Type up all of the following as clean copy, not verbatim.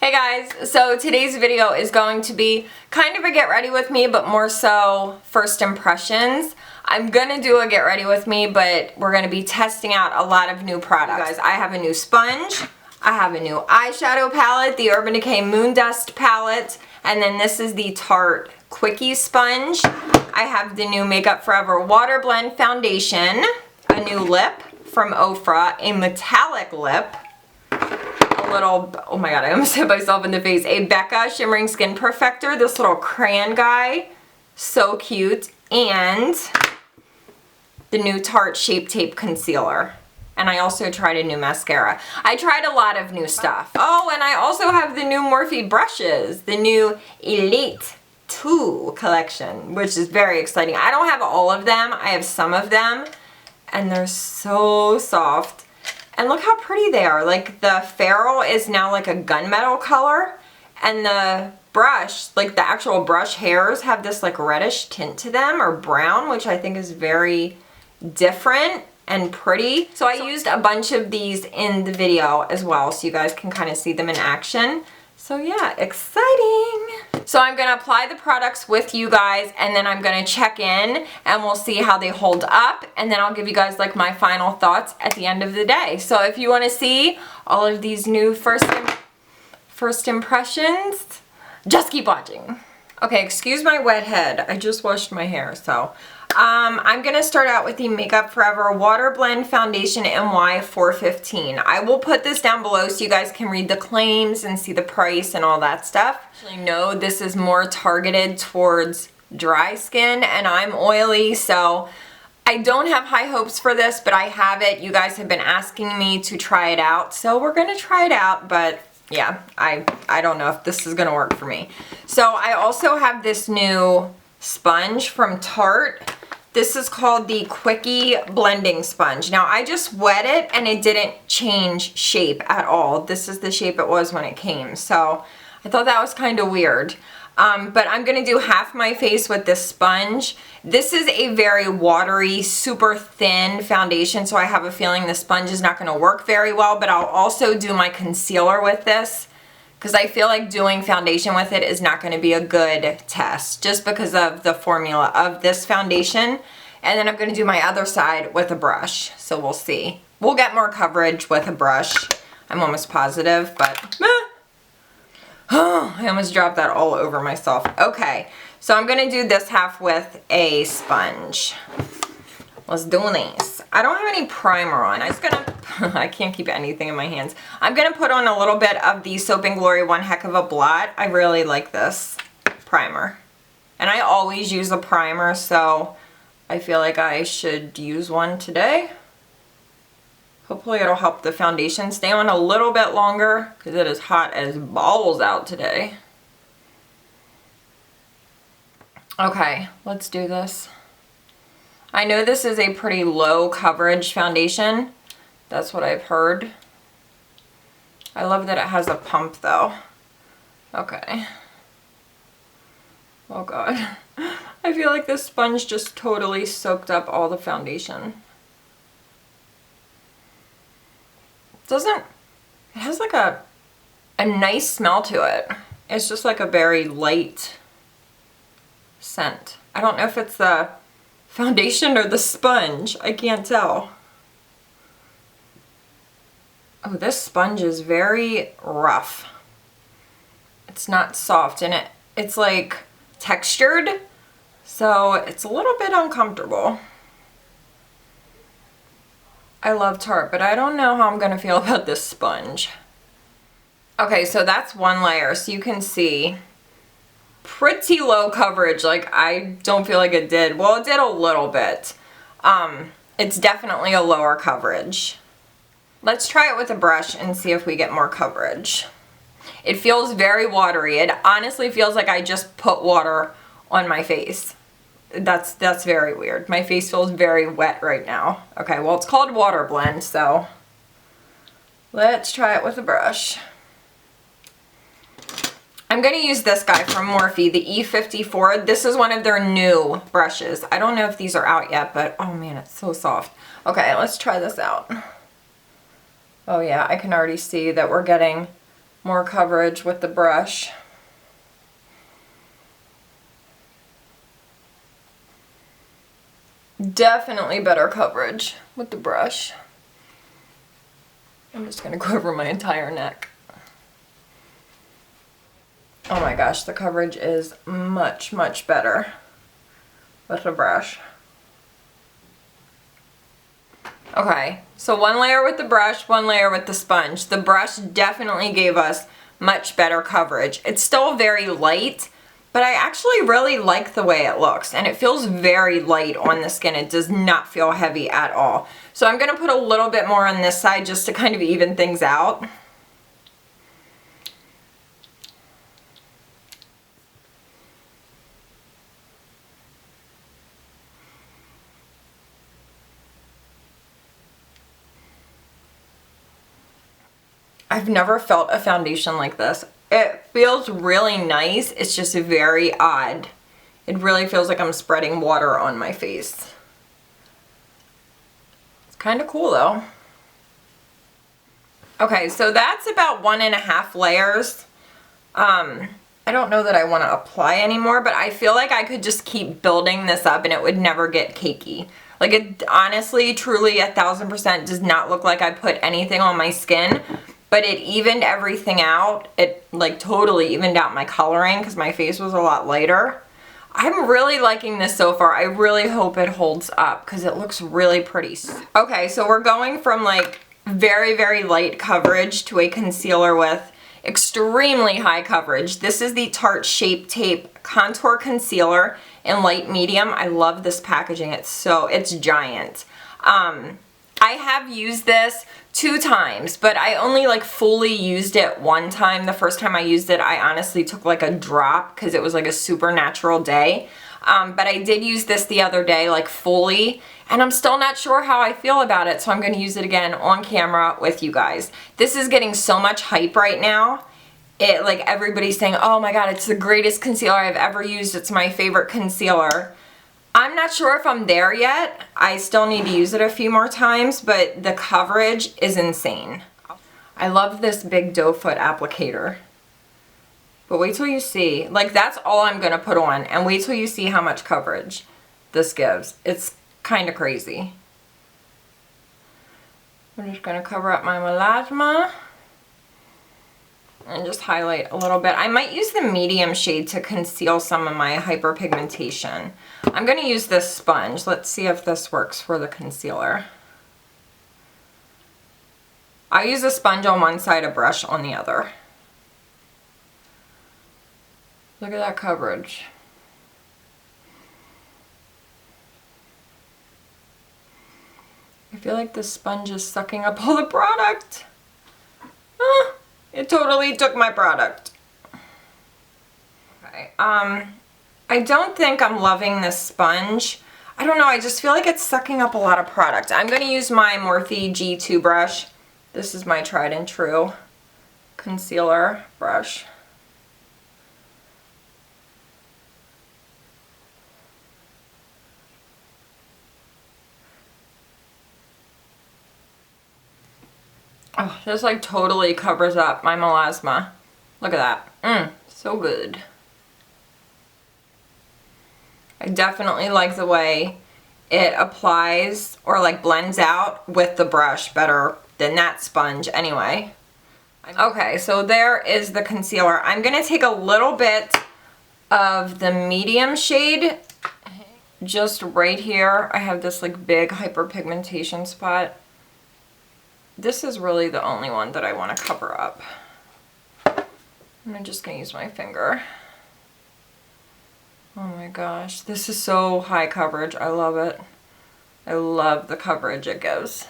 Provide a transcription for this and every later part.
Hey guys, so today's video is going to be kind of a get ready with me, but more so first impressions. I'm gonna do a get ready with me, but we're gonna be testing out a lot of new products. Guys, I have a new sponge, I have a new eyeshadow palette, the Urban Decay Moondust palette, and then this is the Tarte Quickie sponge. I have the new Makeup Forever Water Blend Foundation, a new lip from Ofra, a metallic lip, a little, oh my god, I almost hit myself in the face, a Becca Shimmering Skin Perfector, this little crayon guy, so cute, and the new Tarte Shape Tape Concealer. And I also tried a new mascara. I tried a lot of new stuff. Oh, and I also have the new Morphe brushes, the new Elite 2 collection, which is very exciting. I don't have all of them, I have some of them, and they're so soft. And look how pretty they are. Like the ferrule is now like a gunmetal color, and the brush, like the actual brush hairs have this like reddish tint to them, or brown, which I think is very different and pretty. So I used a bunch of these in the video as well, so you guys can kind of see them in action. So yeah, exciting. So I'm gonna apply the products with you guys, and then I'm gonna check in and we'll see how they hold up, and then I'll give you guys like my final thoughts at the end of the day. So if you wanna see all of these new first impressions, just keep watching. Okay, excuse my wet head. I just washed my hair, so. I'm gonna start out with the Makeup Forever Water Blend Foundation NY 415. I will put this down below so you guys can read the claims and see the price and all that stuff. Actually, no, this is more targeted towards dry skin, and I'm oily, so I don't have high hopes for this, but I have it. You guys have been asking me to try it out, so we're gonna try it out, but yeah, I don't know if this is gonna work for me. So I also have this new sponge from Tarte. This is called the Quickie blending sponge. Now I just wet it and it didn't change shape at all. This is the shape it was when it came, so I thought that was kind of weird. But I'm gonna do half my face with this sponge. This is a very watery, super thin foundation, so I have a feeling the sponge is not gonna work very well, but I'll also do my concealer with this, because I feel like doing foundation with it is not going to be a good test, just because of the formula of this foundation. And then I'm going to do my other side with a brush, so we'll see. We'll get more coverage with a brush, I'm almost positive, but I almost dropped that all over myself. Okay, so I'm going to do this half with a sponge. Let's do this. I don't have any primer on. I'm just gonna, I can't keep anything in my hands. I'm gonna put on a little bit of the Soap & Glory One Heck of a Blot. I really like this primer. And I always use a primer, so I feel like I should use one today. Hopefully it'll help the foundation stay on a little bit longer, because it is hot as balls out today. Okay, let's do this. I know this is a pretty low coverage foundation. That's what I've heard. I love that it has a pump though. Okay. Oh god. I feel like this sponge just totally soaked up all the foundation. It has like a nice smell to it. It's just like a very light scent. I don't know if it's the foundation or the sponge. I can't tell. Oh, this sponge is very rough. It's not soft, and it's like textured, so it's a little bit uncomfortable. I love Tarte, but I don't know how I'm gonna feel about this sponge. Okay, so that's one layer, so you can see pretty low coverage. Like, I don't feel like it did. Well, it did a little bit. It's definitely a lower coverage. Let's try it with a brush and see if we get more coverage. It feels very watery. It honestly feels like I just put water on my face. That's very weird. My face feels very wet right now. Okay, well, it's called Water Blend, so let's try it with a brush. I'm going to use this guy from Morphe, the E54. This is one of their new brushes. I don't know if these are out yet, but oh man, it's so soft. Okay, let's try this out. Oh yeah, I can already see that we're getting more coverage with the brush. Definitely better coverage with the brush. I'm just gonna go over my entire neck. Oh my gosh, the coverage is much, much better with the brush. Okay, so one layer with the brush, one layer with the sponge. The brush definitely gave us much better coverage. It's still very light, but I actually really like the way it looks, and it feels very light on the skin. It does not feel heavy at all. So I'm gonna put a little bit more on this side just to kind of even things out. I've never felt a foundation like this. It feels really nice. It's just very odd. It really feels like I'm spreading water on my face. It's kind of cool though. Okay, so that's about 1.5 layers. I don't know that I want to apply anymore, but I feel like I could just keep building this up and it would never get cakey. Like, it honestly, truly, 1000% does not look like I put anything on my skin. But it evened everything out. It like totally evened out my coloring because my face was a lot lighter. I'm really liking this so far. I really hope it holds up because it looks really pretty. Okay, so we're going from like very, very light coverage to a concealer with extremely high coverage. This is the Tarte Shape Tape Contour Concealer in light medium. I love this packaging. It's giant. I have used this 2 times, but I only like fully used it 1 time. The first time I used it, I honestly took like a drop because it was like a super natural day. But I did use this the other day like fully, and I'm still not sure how I feel about it, so I'm going to use it again on camera with you guys. This is getting so much hype right now. Like everybody's saying, oh my god, it's the greatest concealer I've ever used. It's my favorite concealer. I'm not sure if I'm there yet. I still need to use it a few more times, but the coverage is insane. I love this big doe foot applicator. But wait till you see. Like, that's all I'm going to put on. And wait till you see how much coverage this gives. It's kind of crazy. I'm just going to cover up my melasma. And just highlight a little bit. I might use the medium shade to conceal some of my hyperpigmentation. I'm going to use this sponge. Let's see if this works for the concealer. I use a sponge on one side, a brush on the other. Look at that coverage. I feel like the sponge is sucking up all the product. It totally took my product. Okay, I don't think I'm loving this sponge. I don't know, I just feel like it's sucking up a lot of product. I'm going to use my Morphe G2 brush. This is my tried and true concealer brush. Oh, this like totally covers up my melasma. Look at that. So good. I definitely like the way it applies or like blends out with the brush better than that sponge anyway. Okay, so there is the concealer. I'm going to take a little bit of the medium shade just right here. I have this like big hyperpigmentation spot. This is really the only one that I want to cover up. I'm just going to use my finger. Oh my gosh, this is so high coverage. I love it. I love the coverage it gives.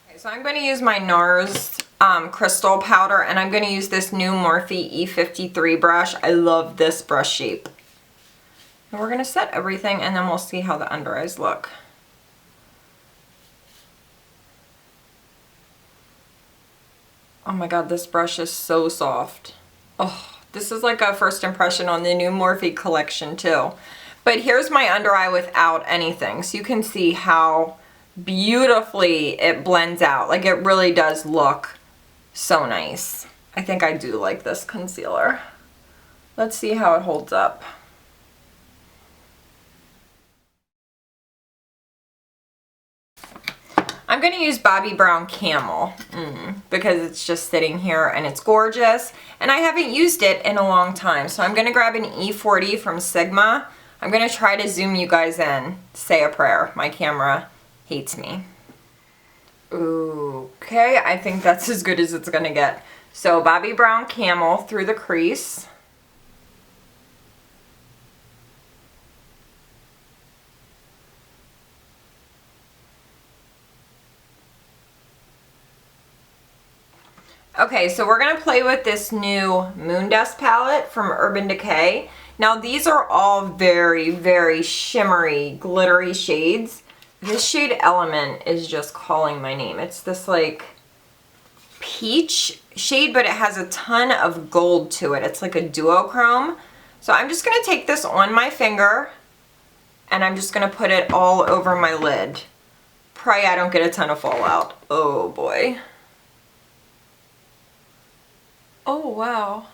Okay, so I'm going to use my Nars Crystal Powder, and I'm going to use this new Morphe E53 brush. I love this brush shape. And we're going to set everything, and then we'll see how the under eyes look. Oh my god, this brush is so soft. Oh, this is like a first impression on the new Morphe collection too. But here's my under eye without anything. So you can see how beautifully it blends out. Like, it really does look So nice. I think I do like this concealer. Let's see how it holds up. I'm going to use Bobbi Brown Camel because it's just sitting here and it's gorgeous. And I haven't used it in a long time. So I'm going to grab an E40 from Sigma. I'm going to try to zoom you guys in. Say a prayer. My camera hates me. Okay, I think that's as good as it's going to get. So Bobbi Brown Camel through the crease. Okay, so we're going to play with this new Moondust palette from Urban Decay. Now these are all very, very shimmery, glittery shades. This shade Element is just calling my name. It's this like peach shade, but it has a ton of gold to it. It's like a duochrome. So I'm just going to take this on my finger and I'm just going to put it all over my lid. Pray I don't get a ton of fallout. Oh boy. Oh wow,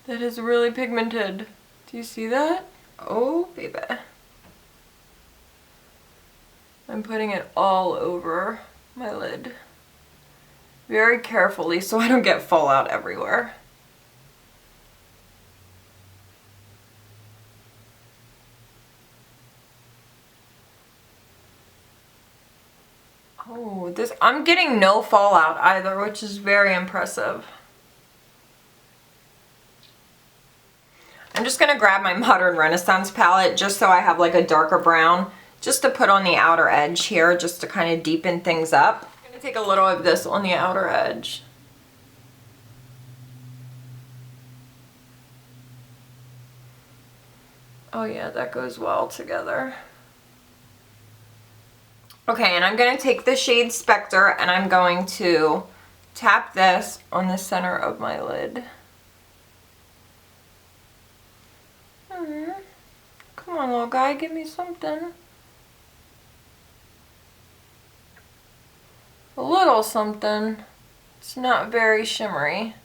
that is really pigmented. Do you see that? Oh baby. I'm putting it all over my lid. Very carefully so I don't get fallout everywhere. Oh, I'm getting no fallout either, which is very impressive. I'm just going to grab my Modern Renaissance palette just so I have like a darker brown, just to put on the outer edge here, just to kind of deepen things up. I'm going to take a little of this on the outer edge. Oh yeah, that goes well together. Okay, and I'm going to take the shade Spectre and I'm going to tap this on the center of my lid. Come on, little guy, give me something. A little something. It's not very shimmery.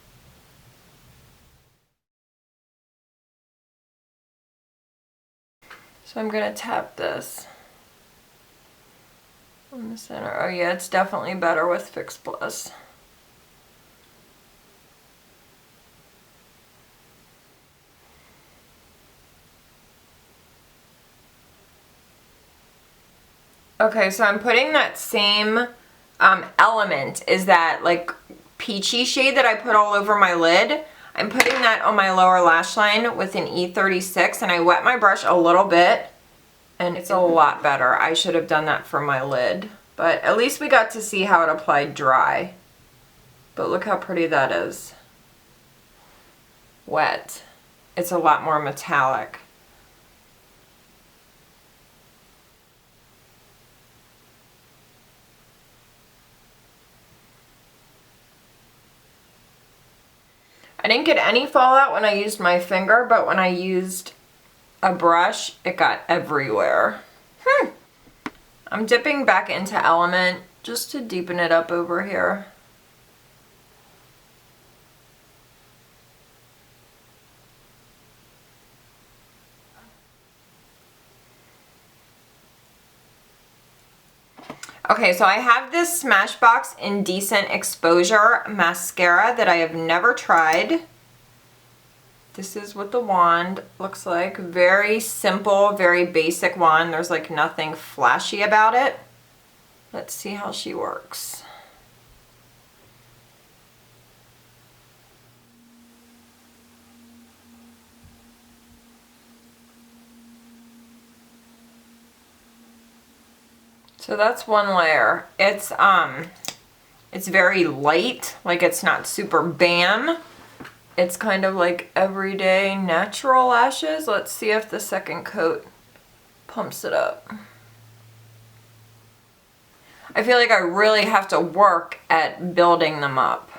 So I'm going to tap this in the center. Oh yeah, it's definitely better with Fix Plus. Okay, so I'm putting that same Element, is that like peachy shade that I put all over my lid. I'm putting that on my lower lash line with an E36 and I wet my brush a little bit. And it's a lot better. I should have done that for my lid. But at least we got to see how it applied dry. But look how pretty that is. Wet. It's a lot more metallic. I didn't get any fallout when I used my finger, but when I used a brush, it got everywhere. I'm dipping back into Element just to deepen it up over here. Okay, so I have this Smashbox Indecent Exposure Mascara that I have never tried. This is what the wand looks like. Very simple, very basic wand. There's like nothing flashy about it. Let's see how she works. So that's one layer. It's very light, like it's not super bam. It's kind of like everyday natural lashes. Let's see if the second coat pumps it up. I feel like I really have to work at building them up.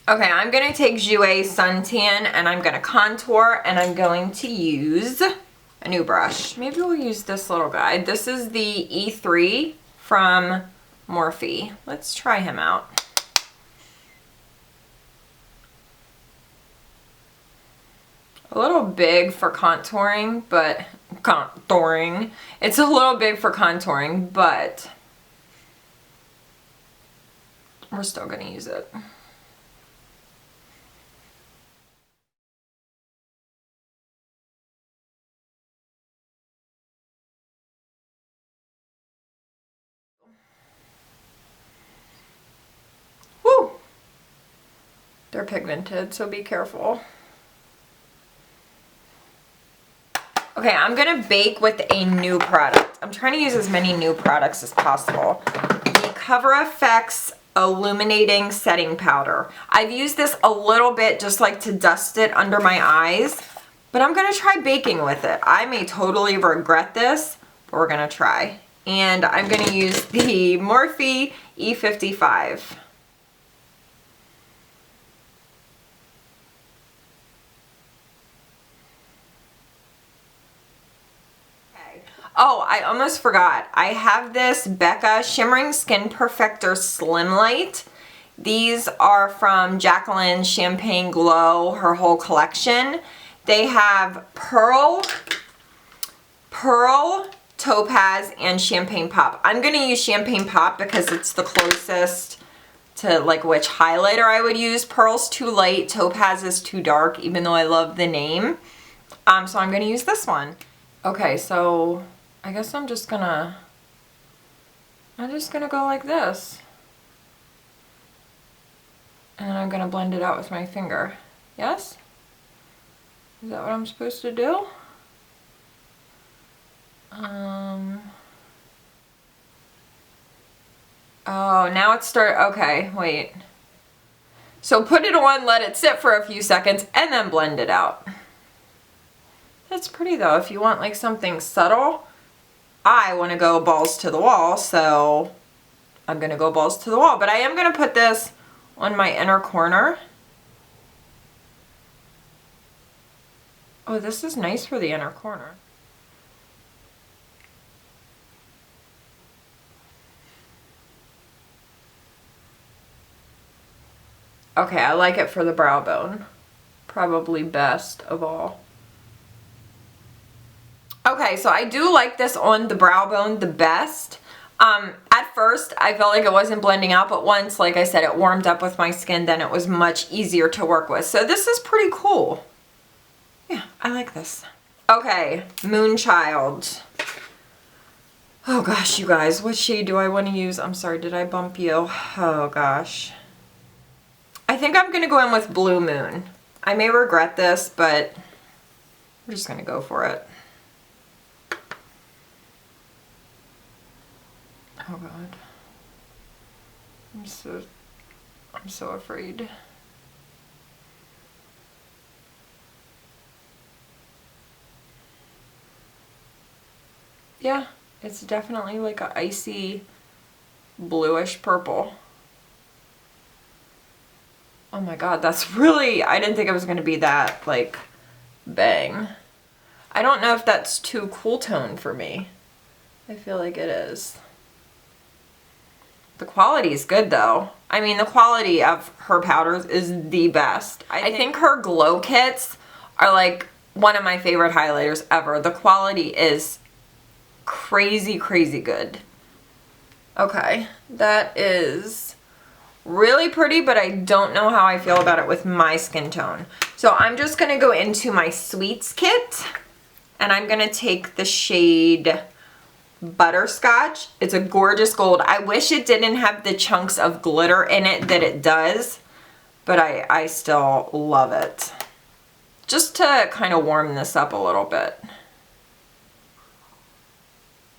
Okay, I'm going to take Jouer Suntan and I'm going to contour and I'm going to use a new brush. Maybe we'll use this little guy. This is the E3 from Morphe. Let's try him out. A little big for contouring, but it's a little big for contouring, but we're still gonna use it. Woo! They're pigmented, so be careful. Okay, I'm gonna bake with a new product. I'm trying to use as many new products as possible. The Cover FX Illuminating Setting Powder. I've used this a little bit just like to dust it under my eyes, but I'm gonna try baking with it. I may totally regret this, but we're gonna try. And I'm gonna use the Morphe E55. Oh, I almost forgot. I have this Becca Shimmering Skin Perfector Slim Light. These are from Jacqueline's Champagne Glow, her whole collection. They have Pearl, Topaz, and Champagne Pop. I'm going to use Champagne Pop because it's the closest to like which highlighter I would use. Pearl's too light, Topaz is too dark, even though I love the name. So I'm going to use this one. Okay, so I guess I'm just gonna go like this. And then I'm gonna blend it out with my finger. Yes? Is that what I'm supposed to do? Oh, now it's okay, wait. So put it on, let it sit for a few seconds, and then blend it out. That's pretty though. If you want like something subtle, I want to go balls to the wall, so I'm going to go balls to the wall. But I am going to put this on my inner corner. Oh, this is nice for the inner corner. Okay, I like it for the brow bone. Probably best of all. Okay, so I do like this on the brow bone the best. At first, I felt like it wasn't blending out, but once, like I said, it warmed up with my skin, then it was much easier to work with. So this is pretty cool. Yeah, I like this. Okay, Moonchild. Oh gosh, you guys, what shade do I want to use? I'm sorry, did I bump you? Oh gosh. I think I'm going to go in with Blue Moon. I may regret this, but we're just going to go for it. Oh God. I'm so afraid. Yeah, it's definitely like an icy bluish purple. Oh my God, that's really, I didn't think it was going to be that like bang. I don't know if that's too cool tone for me. I feel like it is. The quality is good though. I mean, the quality of her powders is the best. I think her glow kits are like one of my favorite highlighters ever. The quality is crazy, crazy good. Okay, that is really pretty, but I don't know how I feel about it with my skin tone. So I'm just gonna go into my Sweets kit and I'm gonna take the shade Butterscotch. It's a gorgeous gold. I wish it didn't have the chunks of glitter in it that it does, but I still love it. Just to kind of warm this up a little bit.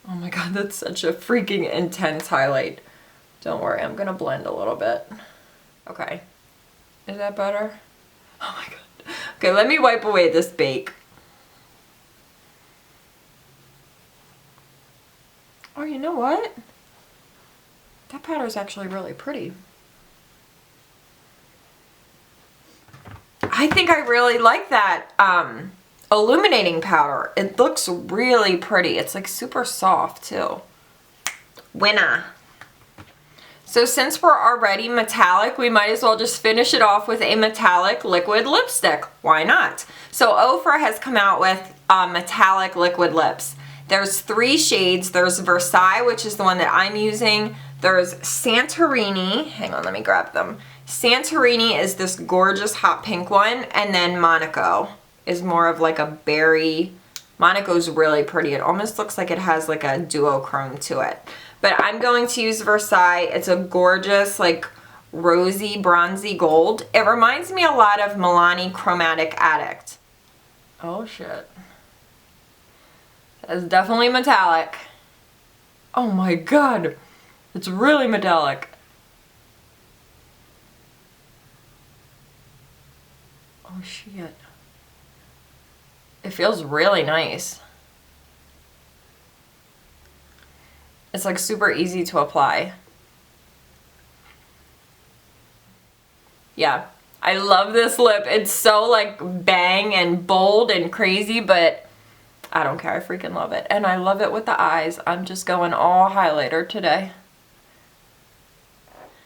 Oh my God, that's such a freaking intense highlight. Don't worry, I'm gonna blend a little bit. Okay, is that better? Oh my God. Okay, let me wipe away this bake. Oh, you know what? That powder is actually really pretty. I think I really like that illuminating powder. It looks really pretty. It's like super soft too. Winner. So since we're already metallic, we might as well just finish it off with a metallic liquid lipstick. Why not? So Ofra has come out with metallic liquid lips. There's 3 shades. There's Versailles, which is the one that I'm using. There's Santorini. Hang on, let me grab them. Santorini is this gorgeous hot pink one. And then Monaco is more of like a berry. Monaco's really pretty. It almost looks like it has like a duochrome to it. But I'm going to use Versailles. It's a gorgeous, like, rosy, bronzy gold. It reminds me a lot of Milani Chromatic Addict. Oh, shit. That's definitely metallic. Oh, my God. It's really metallic. Oh, shit. It feels really nice. It's like super easy to apply. Yeah, I love this lip. It's so like bang and bold and crazy, but I don't care. I freaking love it. And I love it with the eyes. I'm just going all highlighter today.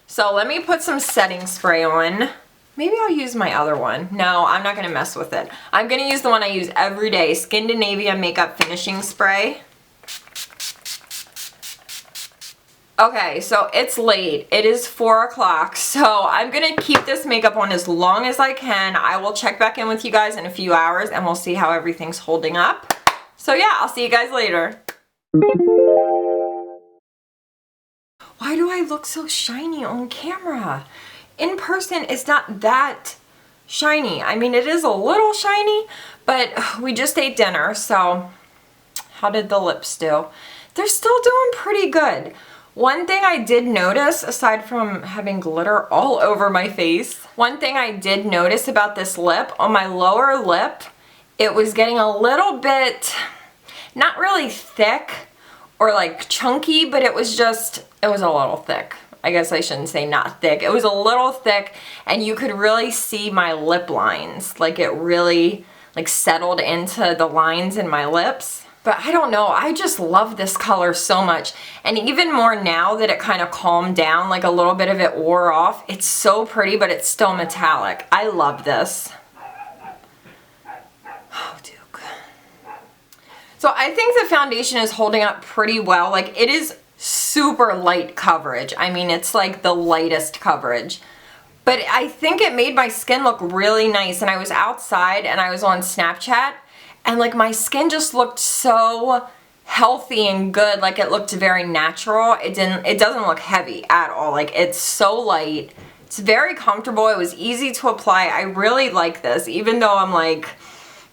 So let me put some setting spray on. Maybe I'll use my other one. No, I'm not going to mess with it. I'm going to use the one I use every day, Skindinavia Makeup Finishing Spray. Okay, so it's late. It is 4 o'clock, so I'm going to keep this makeup on as long as I can. I will check back in with you guys in a few hours, and we'll see how everything's holding up. So yeah, I'll see you guys later. Why do I look so shiny on camera? In person, it's not that shiny. I mean, it is a little shiny, but we just ate dinner, so how did the lips do? They're still doing pretty good. One thing I did notice, aside from having glitter all over my face, one thing I did notice about this lip, on my lower lip, it was getting a little bit, not really thick or like chunky, but it was a little thick. I guess I shouldn't say not thick. It was a little thick, and you could really see my lip lines. Like it really like settled into the lines in my lips. But I don't know, I just love this color so much. And even more now that it kind of calmed down, like a little bit of it wore off. It's so pretty, but it's still metallic. I love this. Oh, Duke. So I think the foundation is holding up pretty well. Like it is super light coverage. I mean, it's like the lightest coverage. But I think it made my skin look really nice. And I was outside and I was on Snapchat. And like my skin just looked so healthy and good. Like it looked very natural. It doesn't look heavy at all. Like it's so light. It's very comfortable. It was easy to apply. I really like this, even though I'm like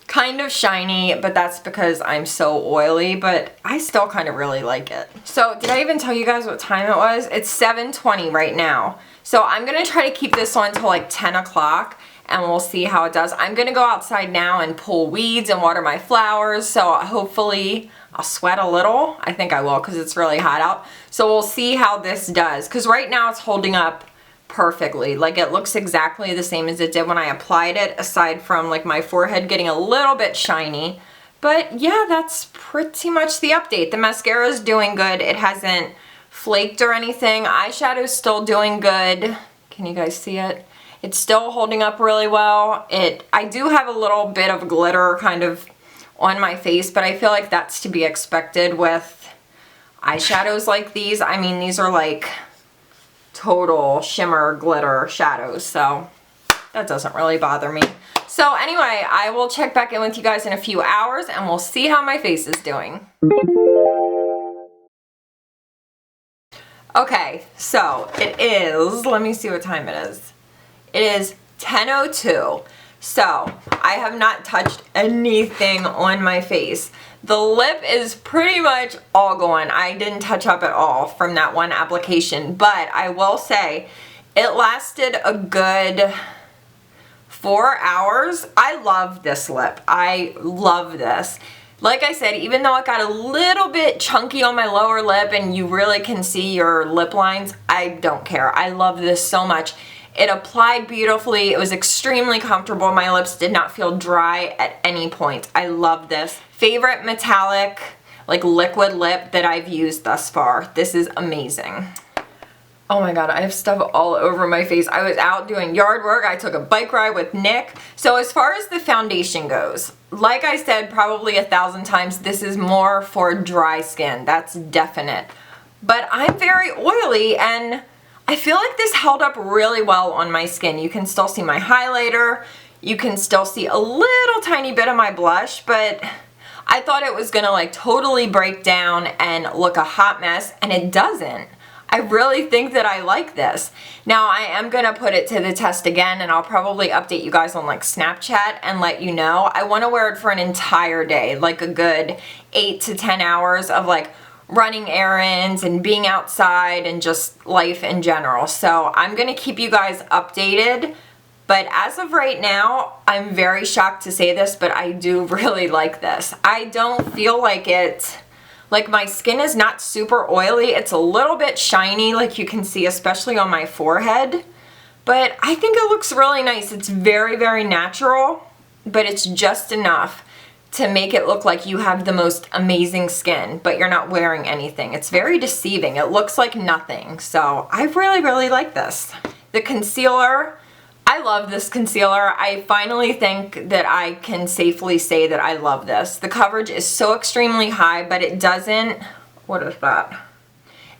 kind of shiny, but that's because I'm so oily, but I still kind of really like it. So did I even tell you guys what time it was? It's 7:20 right now. So I'm gonna try to keep this on until like 10 o'clock. And we'll see how it does. I'm going to go outside now and pull weeds and water my flowers. So hopefully I'll sweat a little. I think I will because it's really hot out. So we'll see how this does. Because right now it's holding up perfectly. Like it looks exactly the same as it did when I applied it. Aside from like my forehead getting a little bit shiny. But yeah, that's pretty much the update. The mascara is doing good. It hasn't flaked or anything. Eyeshadow's still doing good. Can you guys see it? It's still holding up really well. I do have a little bit of glitter kind of on my face, but I feel like that's to be expected with eyeshadows like these. I mean, these are like total shimmer glitter shadows, so that doesn't really bother me. So anyway, I will check back in with you guys in a few hours and we'll see how my face is doing. Okay, so it is, let me see what time it is. It is 10:02, so I have not touched anything on my face. The lip is pretty much all gone. I didn't touch up at all from that one application, but I will say it lasted a good 4 hours. I love this lip. I love this. Like I said, even though it got a little bit chunky on my lower lip and you really can see your lip lines, I don't care. I love this so much. It applied beautifully. It was extremely comfortable. My lips did not feel dry at any point. I love this. Favorite metallic like liquid lip that I've used thus far. This is amazing. Oh my god, I have stuff all over my face. I was out doing yard work. I took a bike ride with Nick. So as far as the foundation goes, like I said probably 1,000 times, this is more for dry skin. That's definite. But I'm very oily and I feel like this held up really well on my skin. You can still see my highlighter. You can still see a little tiny bit of my blush, but I thought it was gonna like totally break down and look a hot mess, and it doesn't. I really think that I like this. Now I am gonna put it to the test again, and I'll probably update you guys on like Snapchat and let you know. I wanna wear it for an entire day, like a good 8 to 10 hours of like running errands and being outside and just life in general. So I'm gonna keep you guys updated. But as of right now, I'm very shocked to say this, but I do really like this. I don't feel like it, like my skin is not super oily. It's a little bit shiny, like you can see, especially on my forehead. But I think it looks really nice. It's very, very natural, but it's just enough to make it look like you have the most amazing skin, but you're not wearing anything. It's very deceiving. It looks like nothing. So I really, really like this. The concealer, I love this concealer. I finally think that I can safely say that I love this. The coverage is so extremely high, but it doesn't, what is that?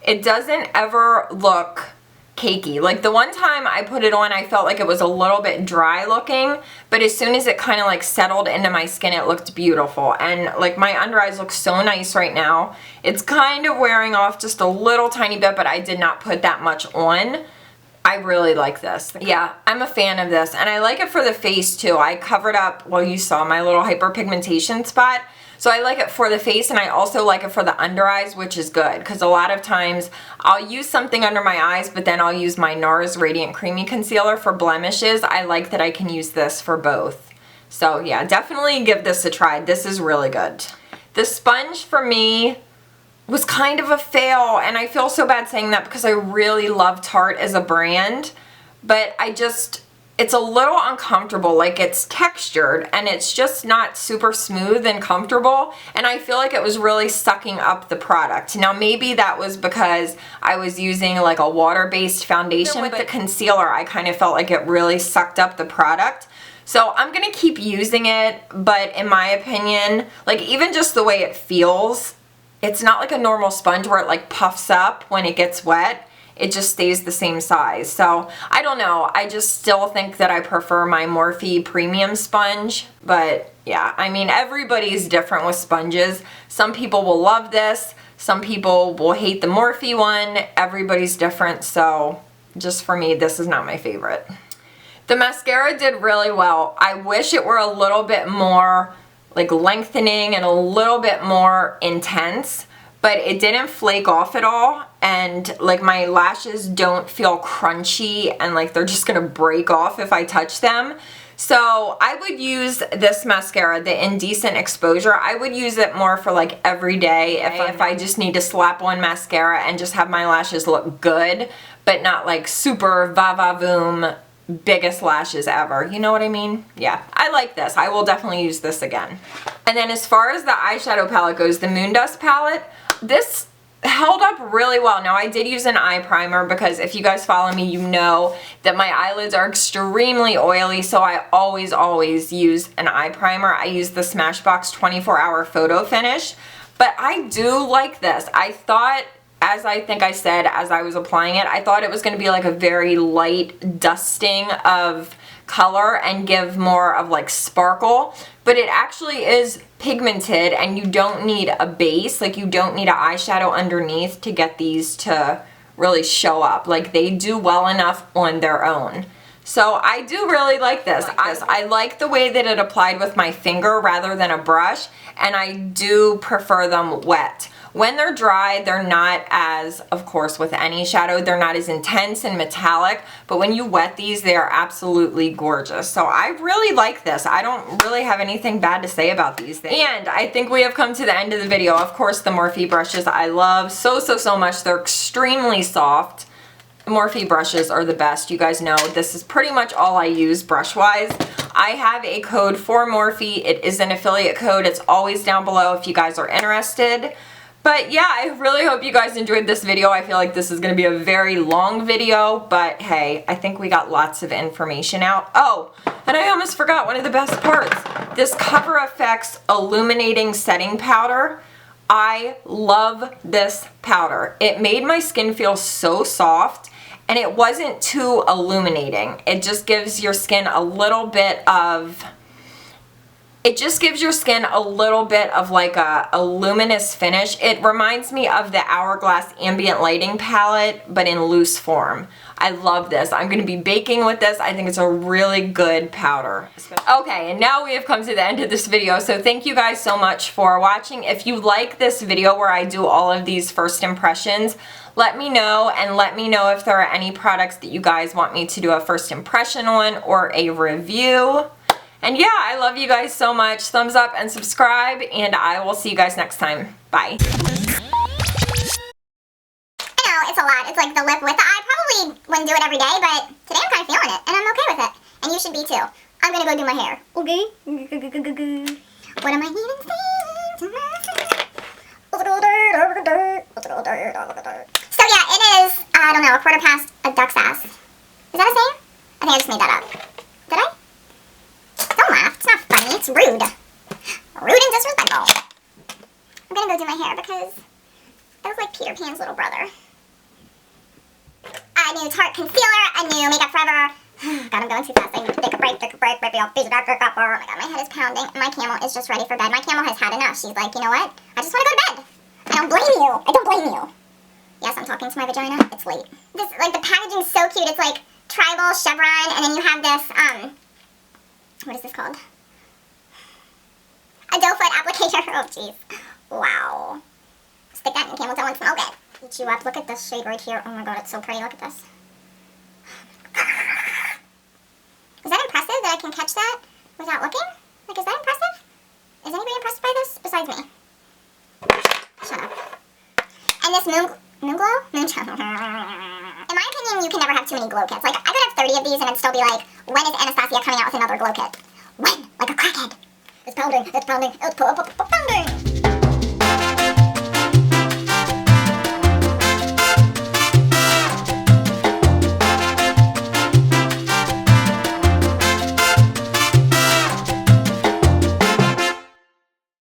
It doesn't ever look cakey. Like the one time I put it on, I felt like it was a little bit dry looking, but as soon as it kind of like settled into my skin, it looked beautiful. And like my under eyes look so nice right now. It's kind of wearing off just a little tiny bit, but I did not put that much on. I really like this. Yeah, I'm a fan of this, and I like it for the face too. I covered up, well, you saw my little hyperpigmentation spot, so I like it for the face, and I also like it for the under eyes, which is good, because a lot of times I'll use something under my eyes, but then I'll use my Nars Radiant Creamy Concealer for blemishes. I like that I can use this for both. So yeah, definitely give this a try. This is really good. The sponge for me was kind of a fail, and I feel so bad saying that because I really love Tarte as a brand, but it's a little uncomfortable. Like it's textured and it's just not super smooth and comfortable, and I feel like it was really sucking up the product. Now maybe that was because I was using like a water-based foundation. With the concealer, I kind of felt like it really sucked up the product. So I'm gonna keep using it, but in my opinion, like even just the way it feels, it's not like a normal sponge where it like puffs up when it gets wet. It just stays the same size. So I don't know. I just still think that I prefer my Morphe premium sponge. But yeah, I mean, everybody's different with sponges. Some people will love this. Some people will hate the Morphe one. Everybody's different. So just for me, this is not my favorite. The mascara did really well. I wish it were a little bit more like lengthening and a little bit more intense, but it didn't flake off at all, and like my lashes don't feel crunchy and like they're just gonna break off if I touch them. So I would use this mascara, the Indecent Exposure. I would use it more for like every day if I just need to slap on mascara and just have my lashes look good, but not like super va-va-voom biggest lashes ever. You know what I mean? Yeah, I like this. I will definitely use this again. And then as far as the eyeshadow palette goes, the Moondust palette, this held up really well. Now I did use an eye primer because if you guys follow me, you know that my eyelids are extremely oily, so I always use an eye primer. I use the Smashbox 24-hour photo finish, but I do like this. I thought, as I think I said as I was applying it, I thought it was going to be like a very light dusting of color and give more of like sparkle, but it actually is pigmented and you don't need a base, like you don't need an eyeshadow underneath to get these to really show up. Like they do well enough on their own. So I do really like this. I like the way that it applied with my finger rather than a brush, and I do prefer them wet. When they're dry, they're not as, of course with any shadow, they're not as intense and metallic, but when you wet these, they are absolutely gorgeous. So I really like this. I don't really have anything bad to say about these things. And I think we have come to the end of the video. Of course, the Morphe brushes I love so much. They're extremely soft. Morphe brushes are the best. You guys know this is pretty much all I use brush-wise. I have a code for Morphe. It is an affiliate code. It's always down below if you guys are interested. But yeah, I really hope you guys enjoyed this video. I feel like this is going to be a very long video, but hey, I think we got lots of information out. Oh, and I almost forgot one of the best parts. This Cover FX Illuminating Setting Powder. I love this powder. It made my skin feel so soft, and it wasn't too illuminating. It just gives your skin a little bit of... It just gives your skin a little bit of like a luminous finish. It reminds me of the Hourglass Ambient Lighting palette, but in loose form. I love this. I'm going to be baking with this. I think it's a really good powder. Okay, and now we have come to the end of this video, so thank you guys so much for watching. If you like this video where I do all of these first impressions, let me know, and let me know if there are any products that you guys want me to do a first impression on or a review. And yeah, I love you guys so much. Thumbs up and subscribe, and I will see you guys next time. Bye. I know, it's a lot. It's like the lip width. I probably wouldn't do it every day, but today I'm kind of feeling it, and I'm okay with it. And you should be too. I'm gonna go do my hair. Okay? What am I even saying? So yeah, it is, I don't know, a quarter past a duck's ass. Is that a saying? I think I just made that up. Did I? Don't laugh. It's not funny. It's rude. Rude and disrespectful. I'm gonna go do my hair because I look like Peter Pan's little brother. A new Tarte concealer, a new Makeup Forever. God, I'm going too fast. I need to take a break, baby. Oh my god, my head is pounding. My Camel is just ready for bed. My Camel has had enough. She's like, you know what? I just want to go to bed. I don't blame you. I don't blame you. Yes, I'm talking to my vagina. It's late. This, like, the packaging's so cute. It's like tribal chevron, and then you have this, what is this called? A doe foot applicator. Oh, jeez. Wow. Stick that in Camel toe and smoke it. Heat you up. Look at this shade right here. Oh my god, it's so pretty. Look at this. Is that impressive that I can catch that without looking? Like, is that impressive? Is anybody impressed by this besides me? Shut up. And this moon glow? Moonchild. In my opinion, you can never have too many glow kits. Like, I could have 30 of these and it'd still be like, when is Anastasia coming out with another glow kit? When? Like a crackhead. It's pounding. It's pounding. It's pounding.